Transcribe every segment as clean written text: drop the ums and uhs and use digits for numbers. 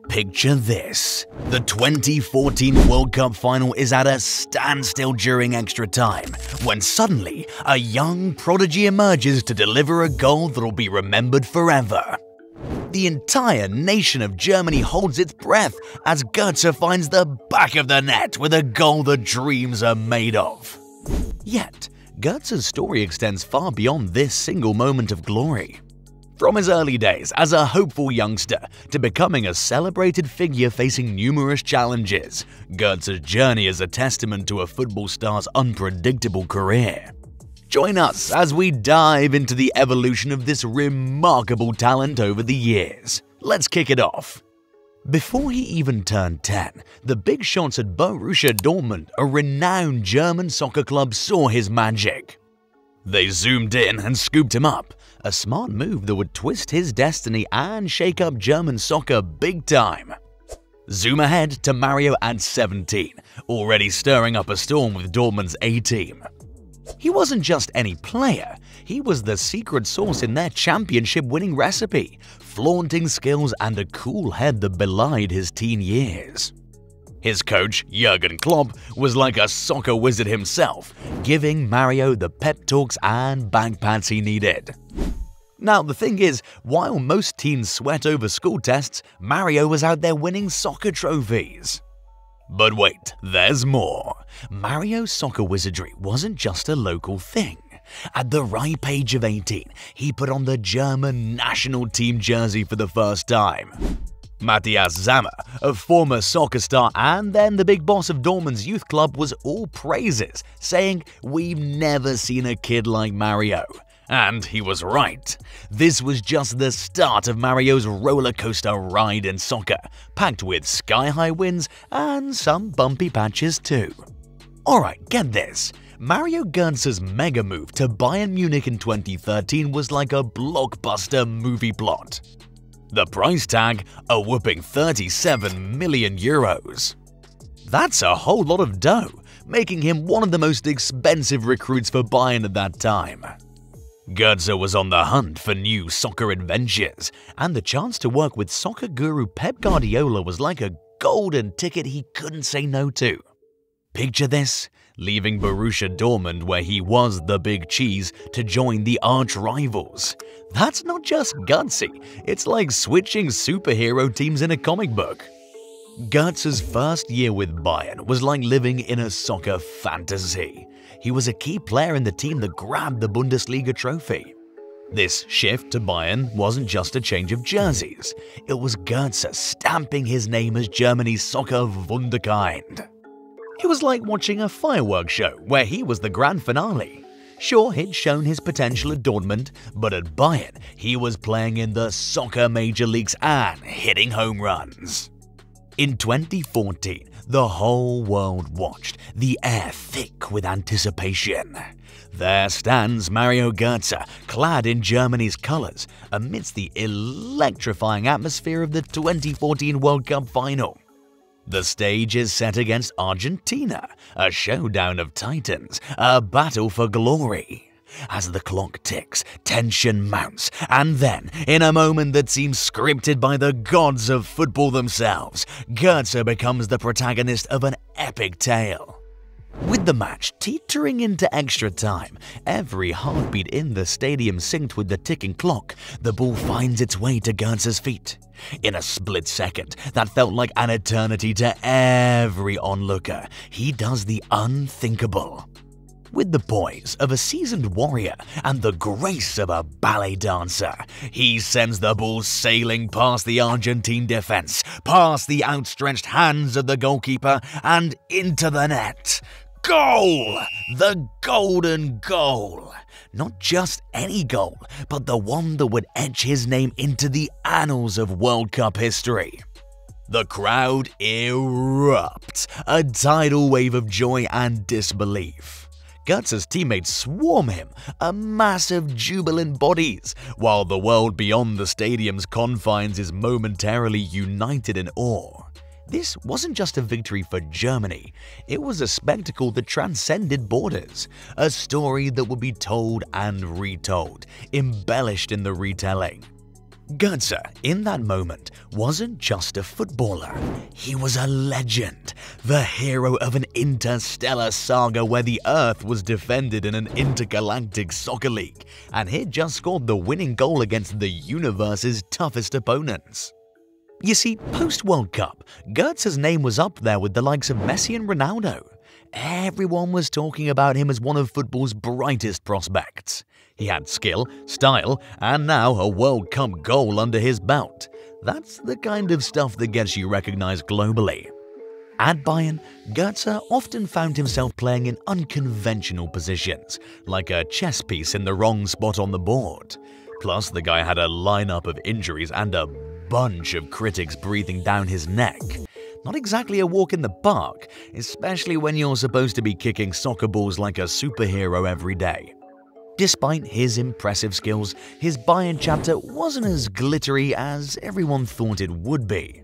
Picture this. The 2014 World Cup final is at a standstill during extra time, when suddenly a young prodigy emerges to deliver a goal that'll be remembered forever. The entire nation of Germany holds its breath as Gotze finds the back of the net with a goal that dreams are made of. Yet, Gotze's story extends far beyond this single moment of glory. From his early days as a hopeful youngster to becoming a celebrated figure facing numerous challenges, Gotze's journey is a testament to a football star's unpredictable career. Join us as we dive into the evolution of this remarkable talent over the years. Let's kick it off. Before he even turned 10, the big shots at Borussia Dortmund, a renowned German soccer club, saw his magic. They zoomed in and scooped him up, a smart move that would twist his destiny and shake up German soccer big time. Zoom ahead to Mario at 17, already stirring up a storm with Dortmund's A-team. He wasn't just any player, he was the secret sauce in their championship-winning recipe, flaunting skills and a cool head that belied his teen years. His coach, Jurgen Klopp, was like a soccer wizard himself, giving Mario the pep talks and back pats he needed. Now, the thing is, while most teens sweat over school tests, Mario was out there winning soccer trophies. But wait, there's more. Mario's soccer wizardry wasn't just a local thing. At the ripe age of 18, he put on the German national team jersey for the first time. Matthias Sammer, a former soccer star and then the big boss of Dortmund's youth club, was all praises, saying, "We've never seen a kid like Mario." And he was right. This was just the start of Mario's roller coaster ride in soccer, packed with sky-high wins and some bumpy patches too. Alright, get this. Mario Götze's mega move to Bayern Munich in 2013 was like a blockbuster movie plot. The price tag, a whopping 37 million euros. That's a whole lot of dough, making him one of the most expensive recruits for Bayern at that time. Gotze was on the hunt for new soccer adventures, and the chance to work with soccer guru Pep Guardiola was like a golden ticket he couldn't say no to. Picture this, leaving Borussia Dortmund, where he was the big cheese, to join the arch rivals. That's not just gutsy, it's like switching superhero teams in a comic book. Götze's first year with Bayern was like living in a soccer fantasy. He was a key player in the team that grabbed the Bundesliga trophy. This shift to Bayern wasn't just a change of jerseys, it was Gotze stamping his name as Germany's soccer wunderkind. It was like watching a fireworks show where he was the grand finale. Sure, he'd shown his potential at Dortmund, but at Bayern, he was playing in the soccer major leagues and hitting home runs. In 2014, the whole world watched, the air thick with anticipation. There stands Mario Gotze, clad in Germany's colors, amidst the electrifying atmosphere of the 2014 World Cup final. The stage is set against Argentina, a showdown of titans, a battle for glory. As the clock ticks, tension mounts, and then, in a moment that seems scripted by the gods of football themselves, Gotze becomes the protagonist of an epic tale. With the match teetering into extra time, every heartbeat in the stadium synced with the ticking clock, the ball finds its way to Götze's feet. In a split second that felt like an eternity to every onlooker, he does the unthinkable. With the poise of a seasoned warrior and the grace of a ballet dancer, he sends the ball sailing past the Argentine defense, past the outstretched hands of the goalkeeper, and into the net. Goal! The golden goal! Not just any goal, but the one that would etch his name into the annals of World Cup history. The crowd erupts, a tidal wave of joy and disbelief. Götze's teammates swarm him, a mass of jubilant bodies, while the world beyond the stadium's confines is momentarily united in awe. This wasn't just a victory for Germany, it was a spectacle that transcended borders, a story that would be told and retold, embellished in the retelling. Gotze, in that moment, wasn't just a footballer. He was a legend, the hero of an interstellar saga where the Earth was defended in an intergalactic soccer league, and he'd just scored the winning goal against the universe's toughest opponents. You see, post-World Cup, Gotze's name was up there with the likes of Messi and Ronaldo. Everyone was talking about him as one of football's brightest prospects. He had skill, style, and now a World Cup goal under his belt. That's the kind of stuff that gets you recognized globally. At Bayern, Gotze often found himself playing in unconventional positions, like a chess piece in the wrong spot on the board. Plus, the guy had a lineup of injuries and a bunch of critics breathing down his neck. Not exactly a walk in the park, especially when you're supposed to be kicking soccer balls like a superhero every day. Despite his impressive skills, his Bayern chapter wasn't as glittery as everyone thought it would be.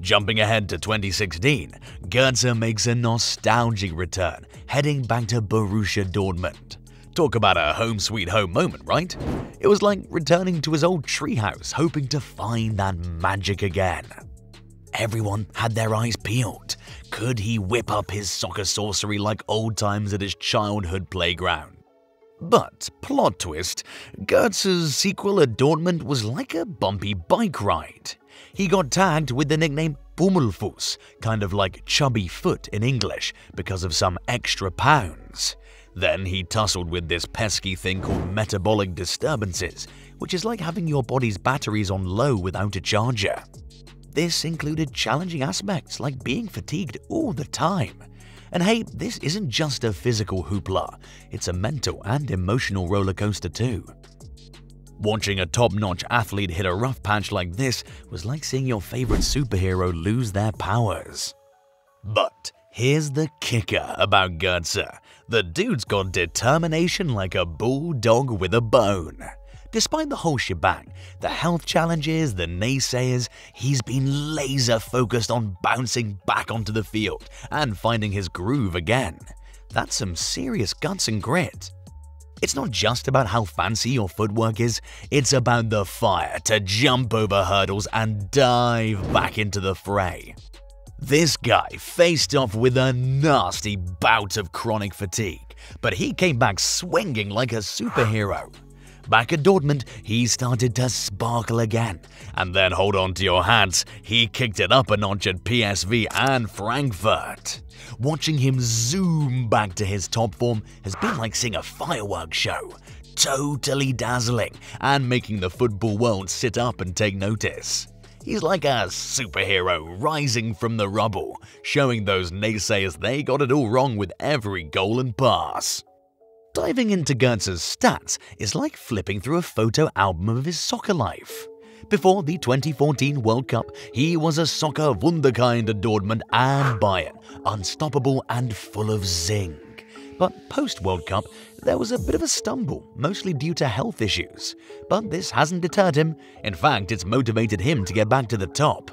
Jumping ahead to 2016, Gotze makes a nostalgic return, heading back to Borussia Dortmund. Talk about a home sweet home moment, right? It was like returning to his old treehouse, hoping to find that magic again. Everyone had their eyes peeled. Could he whip up his soccer sorcery like old times at his childhood playground? But, plot twist, Gotze's sequel at Dortmund was like a bumpy bike ride. He got tagged with the nickname Pummelfuß, kind of like chubby foot in English, because of some extra pounds. Then he tussled with this pesky thing called metabolic disturbances, which is like having your body's batteries on low without a charger. This included challenging aspects like being fatigued all the time. And hey, this isn't just a physical hoopla, it's a mental and emotional roller coaster too. Watching a top-notch athlete hit a rough patch like this was like seeing your favorite superhero lose their powers. But here's the kicker about Gotze. The dude's got determination like a bulldog with a bone. Despite the whole shebang, the health challenges, the naysayers, he's been laser-focused on bouncing back onto the field and finding his groove again. That's some serious guts and grit. It's not just about how fancy your footwork is, it's about the fire to jump over hurdles and dive back into the fray. This guy faced off with a nasty bout of chronic fatigue, but he came back swinging like a superhero. Back at Dortmund, he started to sparkle again, and then hold on to your hats, he kicked it up a notch at PSV and Frankfurt. Watching him zoom back to his top form has been like seeing a fireworks show, totally dazzling and making the football world sit up and take notice. He's like a superhero rising from the rubble, showing those naysayers they got it all wrong with every goal and pass. Diving into Gotze's stats is like flipping through a photo album of his soccer life. Before the 2014 World Cup, he was a soccer wunderkind at Dortmund and Bayern, unstoppable and full of zing. But post-World Cup, there was a bit of a stumble, mostly due to health issues. But this hasn't deterred him. In fact, it's motivated him to get back to the top.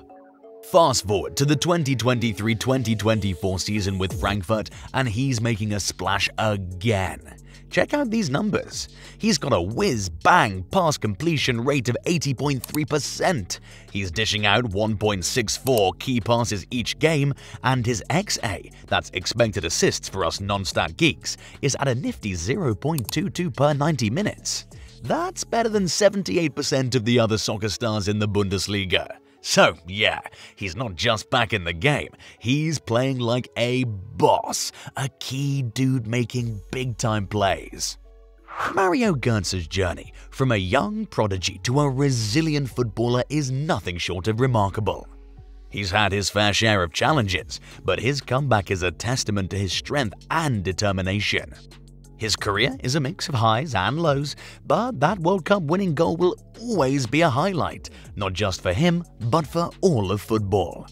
Fast forward to the 2023-2024 season with Frankfurt, and he's making a splash again. Check out these numbers. He's got a whiz-bang pass completion rate of 80.3%. He's dishing out 1.64 key passes each game, and his XA, that's expected assists for us non-stat geeks, is at a nifty 0.22 per 90 minutes. That's better than 78% of the other soccer stars in the Bundesliga. So yeah, he's not just back in the game, he's playing like a boss, a key dude making big-time plays. Mario Götze's journey from a young prodigy to a resilient footballer is nothing short of remarkable. He's had his fair share of challenges, but his comeback is a testament to his strength and determination. His career is a mix of highs and lows, but that World Cup winning goal will always be a highlight, not just for him, but for all of football.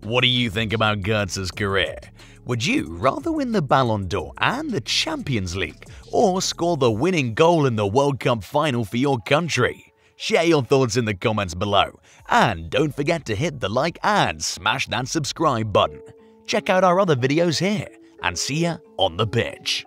What do you think about Götze's career? Would you rather win the Ballon d'Or and the Champions League, or score the winning goal in the World Cup final for your country? Share your thoughts in the comments below, and don't forget to hit the like and smash that subscribe button. Check out our other videos here, and see ya on the pitch.